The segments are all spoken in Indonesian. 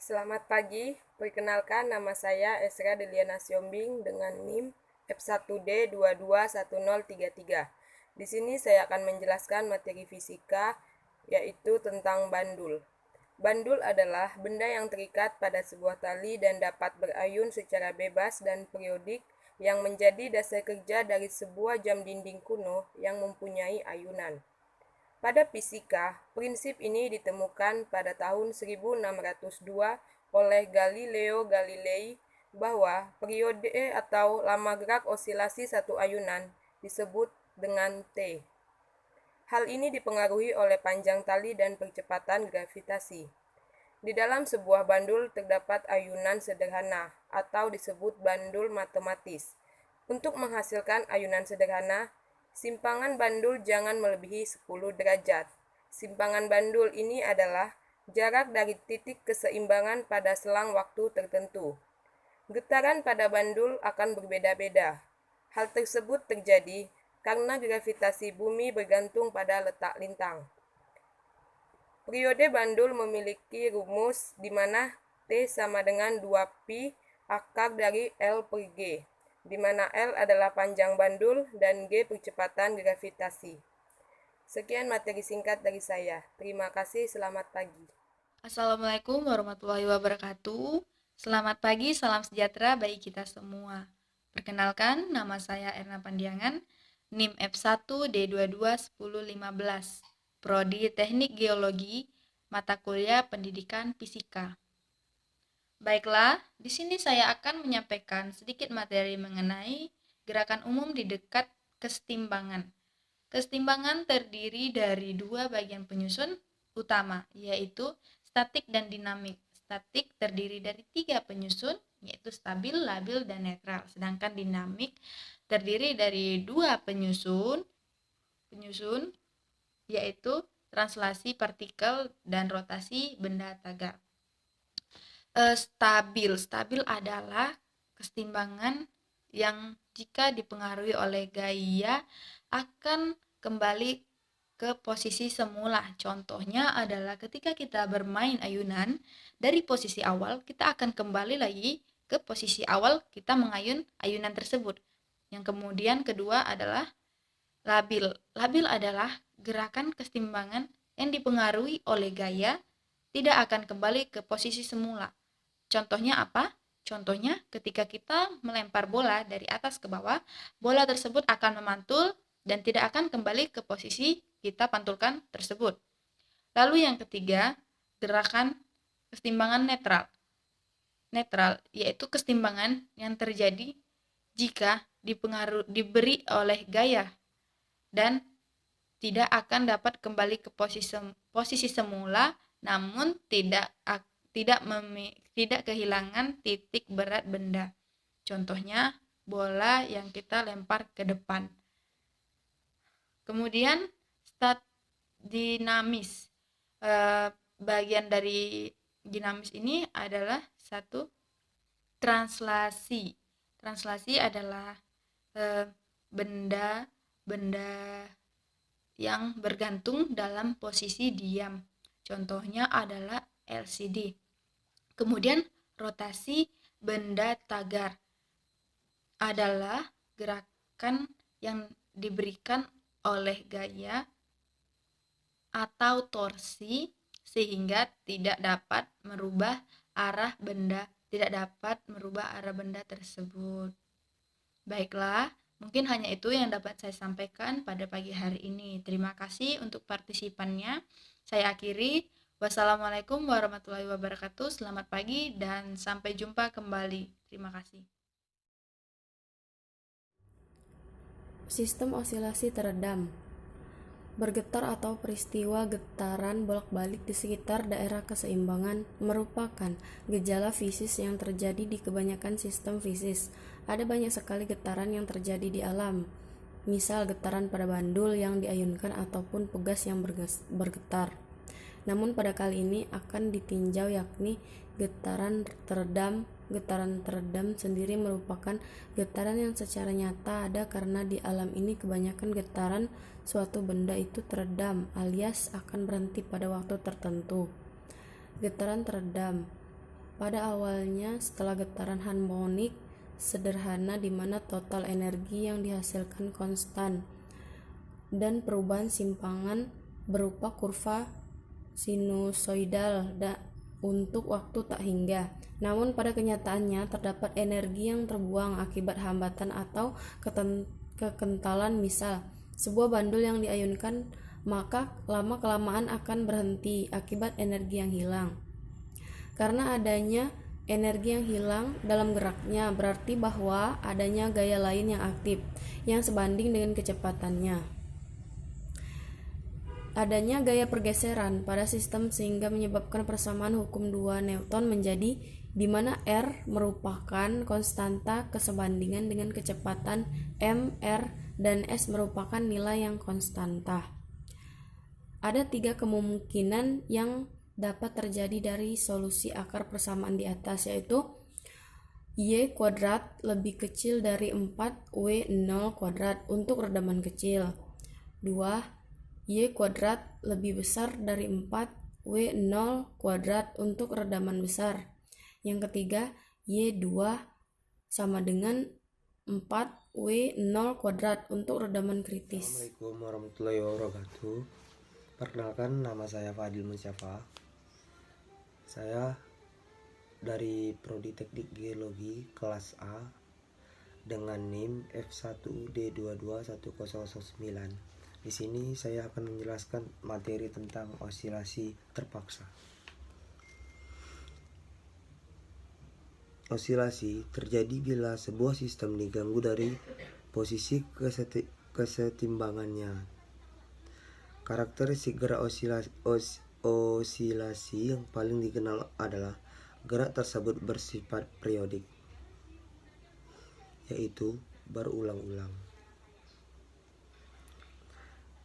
Selamat pagi, perkenalkan nama saya Esra Deliana Siombing dengan NIM F1D221033. Di sini saya akan menjelaskan materi fisika, yaitu tentang bandul. Bandul adalah benda yang terikat pada sebuah tali dan dapat berayun secara bebas dan periodik yang menjadi dasar kerja dari sebuah jam dinding kuno yang mempunyai ayunan. Pada fisika, prinsip ini ditemukan pada tahun 1602 oleh Galileo Galilei bahwa periode atau lama gerak osilasi satu ayunan disebut dengan T. Hal ini dipengaruhi oleh panjang tali dan percepatan gravitasi. Di dalam sebuah bandul terdapat ayunan sederhana atau disebut bandul matematis. Untuk menghasilkan ayunan sederhana, simpangan bandul jangan melebihi 10 derajat. Simpangan bandul ini adalah jarak dari titik keseimbangan pada selang waktu tertentu. Getaran pada bandul akan berbeda-beda. Hal tersebut terjadi karena gravitasi bumi bergantung pada letak lintang. Periode bandul memiliki rumus di mana T sama dengan 2pi akar dari L per G, di mana L adalah panjang bandul dan G percepatan gravitasi. Sekian materi singkat dari saya. Terima kasih, selamat pagi. Assalamualaikum warahmatullahi wabarakatuh. Selamat pagi, salam sejahtera bagi kita semua. Perkenalkan, nama saya Erna Pandiangan, NIM F1D221015, Prodi Teknik Geologi, mata kuliah Pendidikan Fisika. Baiklah, di sini saya akan menyampaikan sedikit materi mengenai gerakan umum di dekat kesetimbangan. Kesetimbangan terdiri dari dua bagian penyusun utama, yaitu statik dan dinamik. Statik terdiri dari tiga penyusun, yaitu stabil, labil, dan netral. Sedangkan dinamik terdiri dari dua penyusun, yaitu translasi partikel dan rotasi benda tagar. Stabil adalah kesetimbangan yang jika dipengaruhi oleh gaya akan kembali ke posisi semula. Contohnya adalah ketika kita bermain ayunan, dari posisi awal kita akan kembali lagi ke posisi awal kita mengayun ayunan tersebut. Yang kemudian kedua adalah labil. Labil adalah gerakan kesetimbangan yang dipengaruhi oleh gaya tidak akan kembali ke posisi semula. Contohnya apa? Contohnya ketika kita melempar bola dari atas ke bawah, bola tersebut akan memantul dan tidak akan kembali ke posisi kita pantulkan tersebut. Lalu yang ketiga, gerakan kesetimbangan netral. Netral yaitu kesetimbangan yang terjadi jika diberi oleh gaya dan tidak akan dapat kembali ke posisi semula, namun tidak kehilangan titik berat benda. Contohnya bola yang kita lempar ke depan. Kemudian stat dinamis. Bagian dari dinamis ini adalah satu translasi. Translasi adalah benda yang bergantung dalam posisi diam. Contohnya adalah LCD. Kemudian rotasi benda tagar adalah gerakan yang diberikan oleh gaya atau torsi sehingga tidak dapat merubah arah benda tersebut. Baiklah, mungkin hanya itu yang dapat saya sampaikan pada pagi hari ini. Terima kasih untuk partisipannya. Saya akhiri. Wassalamualaikum warahmatullahi wabarakatuh. Selamat pagi dan sampai jumpa kembali. Terima kasih. Sistem osilasi teredam. Bergetar atau peristiwa getaran bolak-balik di sekitar daerah keseimbangan merupakan gejala fisis yang terjadi di kebanyakan sistem fisis. Ada banyak sekali getaran yang terjadi di alam. Misal getaran pada bandul yang diayunkan ataupun pegas yang bergetar. Namun pada kali ini akan ditinjau yakni getaran teredam. Getaran teredam sendiri merupakan getaran yang secara nyata ada karena di alam ini kebanyakan getaran suatu benda itu teredam alias akan berhenti pada waktu tertentu. Getaran teredam pada awalnya setelah getaran harmonik sederhana di mana total energi yang dihasilkan konstan dan perubahan simpangan berupa kurva sinusoidal untuk waktu tak hingga. Namun pada kenyataannya terdapat energi yang terbuang akibat hambatan atau kekentalan. Misal, sebuah bandul yang diayunkan maka lama-kelamaan akan berhenti akibat energi yang hilang. Karena adanya energi yang hilang dalam geraknya berarti bahwa adanya gaya lain yang aktif yang sebanding dengan kecepatannya. Adanya gaya pergeseran pada sistem sehingga menyebabkan persamaan hukum 2 Newton menjadi di mana R merupakan konstanta kesebandingan dengan kecepatan m, r, dan s merupakan nilai yang konstanta. Ada 3 kemungkinan yang dapat terjadi dari solusi akar persamaan di atas, yaitu y kuadrat lebih kecil dari 4w0 kuadrat untuk redaman kecil. 2. Y kuadrat lebih besar dari 4w0 kuadrat untuk redaman besar. Yang ketiga, y2 sama dengan 4w0 kuadrat untuk redaman kritis. Assalamualaikum warahmatullahi wabarakatuh. Perkenalkan, nama saya Fadil Musyafa. Saya dari Prodi Teknik Geologi kelas A dengan NIM F1D22109. Di sini saya akan menjelaskan materi tentang osilasi terpaksa. Osilasi terjadi bila sebuah sistem diganggu dari posisi kesetimbangannya. Karakteristik gerak osilasi yang paling dikenal adalah gerak tersebut bersifat periodik, yaitu berulang-ulang.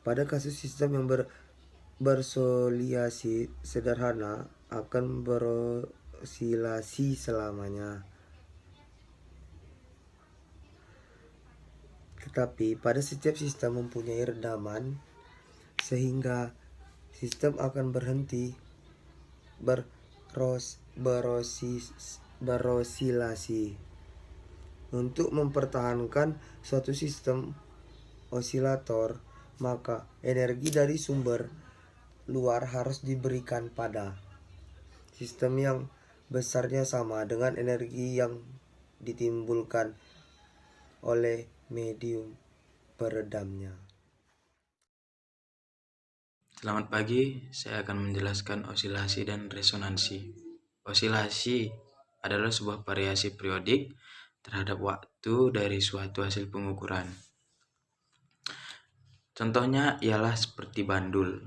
Pada kasus sistem yang berosilasi sederhana akan berosilasi selamanya. Tetapi pada setiap sistem mempunyai redaman sehingga sistem akan berhenti berosilasi. Untuk mempertahankan suatu sistem osilator, maka energi dari sumber luar harus diberikan pada sistem yang besarnya sama dengan energi yang ditimbulkan oleh medium peredamnya. Selamat pagi, saya akan menjelaskan osilasi dan resonansi. Osilasi adalah sebuah variasi periodik terhadap waktu dari suatu hasil pengukuran. Contohnya ialah seperti bandul.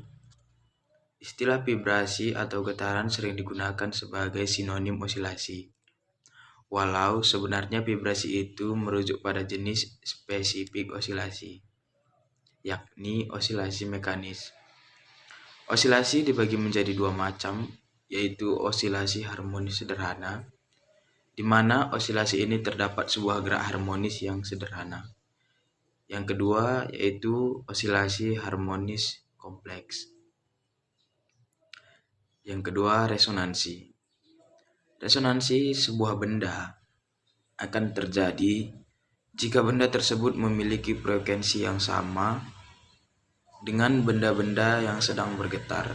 Istilah vibrasi atau getaran sering digunakan sebagai sinonim osilasi. Walau sebenarnya vibrasi itu merujuk pada jenis spesifik osilasi, yakni osilasi mekanis. Osilasi dibagi menjadi 2 macam, yaitu osilasi harmonis sederhana, di mana osilasi ini terdapat sebuah gerak harmonis yang sederhana. Yang kedua yaitu osilasi harmonis kompleks. Yang kedua, resonansi. Resonansi sebuah benda akan terjadi jika benda tersebut memiliki frekuensi yang sama dengan benda-benda yang sedang bergetar.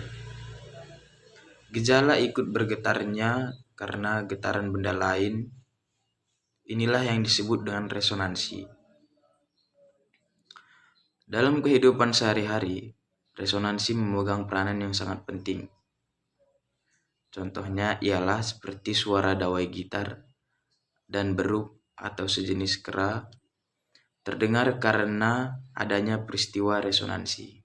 Gejala ikut bergetarnya karena getaran benda lain, inilah yang disebut dengan resonansi. Dalam kehidupan sehari-hari, resonansi memegang peranan yang sangat penting. Contohnya ialah seperti suara dawai gitar dan beruk atau sejenis kera terdengar karena adanya peristiwa resonansi.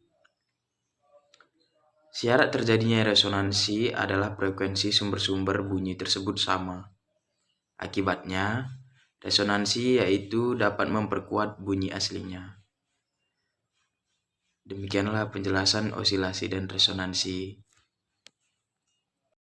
Syarat terjadinya resonansi adalah frekuensi sumber-sumber bunyi tersebut sama. Akibatnya, resonansi yaitu dapat memperkuat bunyi aslinya. Demikianlah penjelasan osilasi dan resonansi.